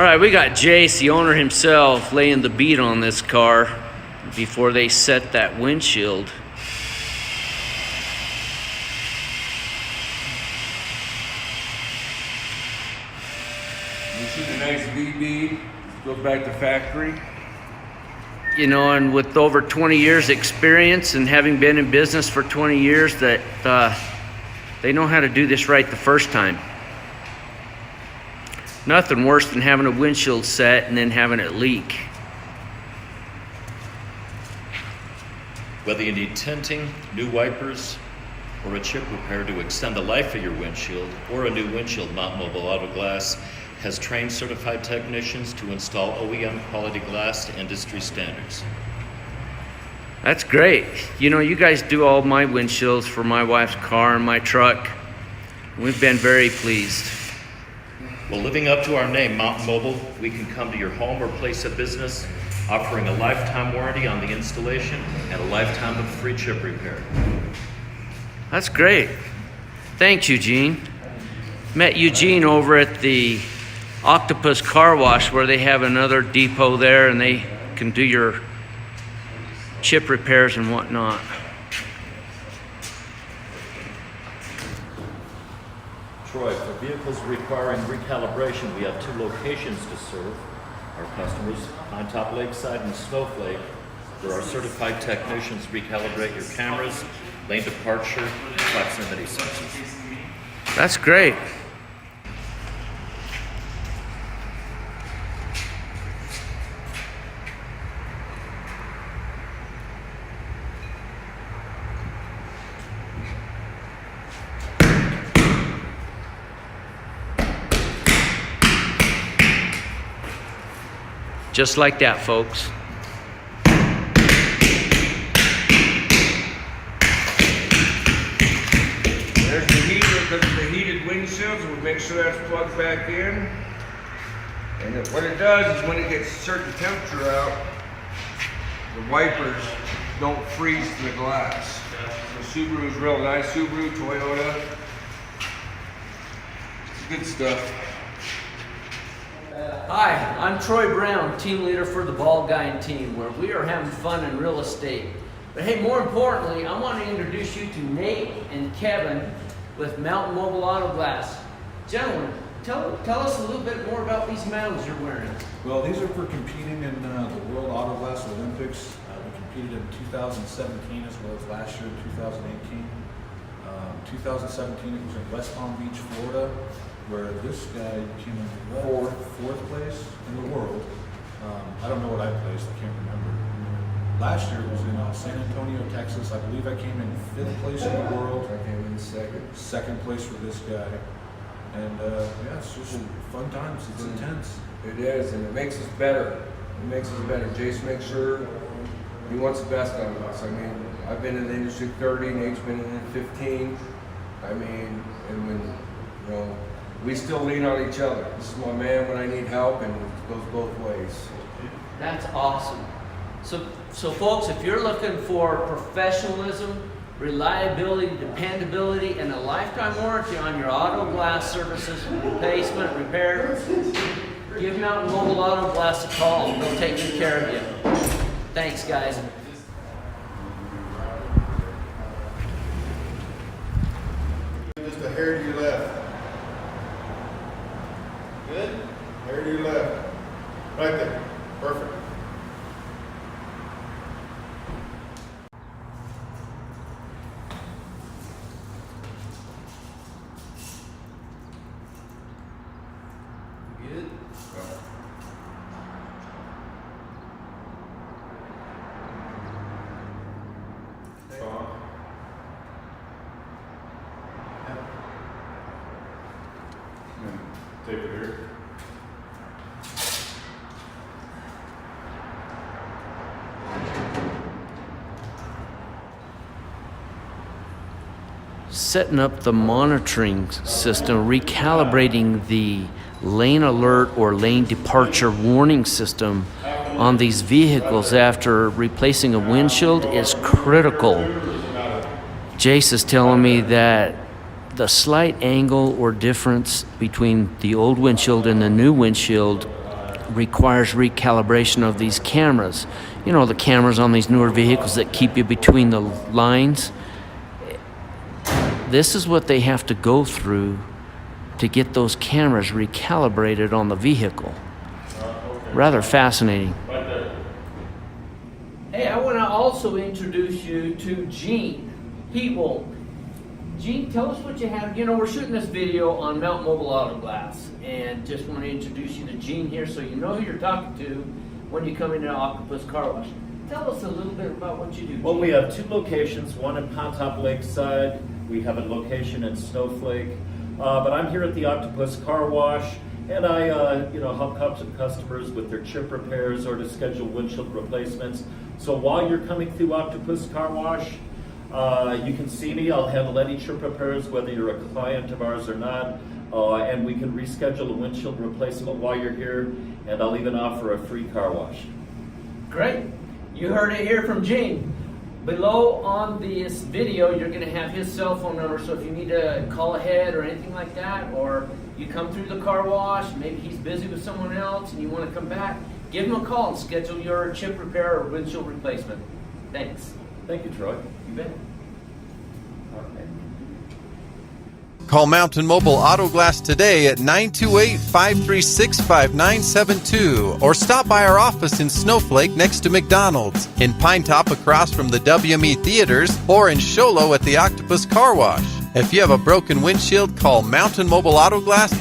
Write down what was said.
right, we got Jace, the owner himself, laying the beat on this car before they set that windshield. You see the nice VB, goes back to factory. You know, and with over 20 years experience and having been in business for 20 years, that they know how to do this right the first time. Nothing worse than having a windshield set and then having it leak. Whether you need tinting, new wipers, or a chip repair to extend the life of your windshield, or a new windshield, Mount Mobile Auto Glass has trained certified technicians to install OEM quality glass to industry standards. That's great. You know, you guys do all my windshields for my wife's car and my truck. We've been very pleased. Well, living up to our name, Mountain Mobile, we can come to your home or place of business, offering a lifetime warranty on the installation and a lifetime of free chip repair. That's great. Thanks, Eugene. Met Eugene over at the Octopus Car Wash, where they have another depot there and they can do your chip repairs and whatnot. Troy, for vehicles requiring recalibration, we have 2 locations to serve our customers, Pine Top Lakeside and Snowflake, where our certified technicians recalibrate your cameras, lane departure, and proximity sensors. That's great. Just like that, folks. There's the heater, because of the heated windshields, we'll make sure that's plugged back in. And what it does is when it gets a certain temperature out, the wipers don't freeze the glass. The Subaru's real nice, Subaru, Toyota. It's good stuff. Hi, I'm Troy Brown, team leader for the Ball Guy team, where we are having fun in real estate. But hey, more importantly, I want to introduce you to Nate and Kevin with Mountain Mobile Auto Glass. Gentlemen, tell us a little bit more about these medals you're wearing. Well, these are for competing in the World Auto Glass Olympics. We competed in 2017 as well as last year, 2018. 2017 it was in West Palm Beach, Florida, where this guy came in fourth place in the world. I don't know what I placed, I can't remember. Last year it was in San Antonio, Texas. I believe I came in 5th place in the world. I came in second Place for this guy. And yeah, it's just fun times, it's intense. It is, and it makes us better. It makes us better. Jason makes sure he wants the best out of us. I mean, I've been in the industry 30, Nate's been in it 15. I mean, and when, you know, we still lean on each other. This is my man when I need help, and it goes both ways. That's awesome. So folks, if you're looking for professionalism, reliability, dependability, and a lifetime warranty on your auto glass services, replacement, repair, give Mountain Mobile Auto Glass a call. They'll take good care of you. Thanks, guys. Just a hair to your left. Good? Hair to your left. Right there. Perfect. Good. Tape it here. Setting up the monitoring system, recalibrating the lane alert or lane departure warning system on these vehicles after replacing a windshield is critical. Jace is telling me that the slight angle or difference between the old windshield and the new windshield requires recalibration of these cameras. You know, the cameras on these newer vehicles that keep you between the lines. This is what they have to go through to get those cameras recalibrated on the vehicle. Rather fascinating. Hey, I want to also introduce you to Gene Heatwold. Gene, tell us what you have. You know, we're shooting this video on Mount Mobile Auto Glass, and just want to introduce you to Gene here so you know who you're talking to when you come into Octopus Car Wash. Tell us a little bit about what you do, Gene. Well, we have 2 locations, one in Pontopp Lakeside. We have a location in Snowflake. But I'm here at the Octopus Car Wash, and I help customers with their chip repairs or to schedule windshield replacements. So while you're coming through Octopus Car Wash, you can see me. I'll handle any chip repairs, whether you're a client of ours or not, and we can reschedule a windshield replacement while you're here, and I'll even offer a free car wash. Great. You heard it here from Gene. Below on this video, you're going to have his cell phone number, so if you need to call ahead or anything like that, or you come through the car wash, maybe he's busy with someone else and you want to come back, give him a call and schedule your chip repair or windshield replacement. Thanks. Thank you, Troy. You bet. Call Mountain Mobile Auto Glass today at 928-536-5972 or stop by our office in Snowflake next to McDonald's, in Pine Top across from the WME Theaters, or in Sholo at the Octopus Car Wash. If you have a broken windshield, call Mountain Mobile Auto Glass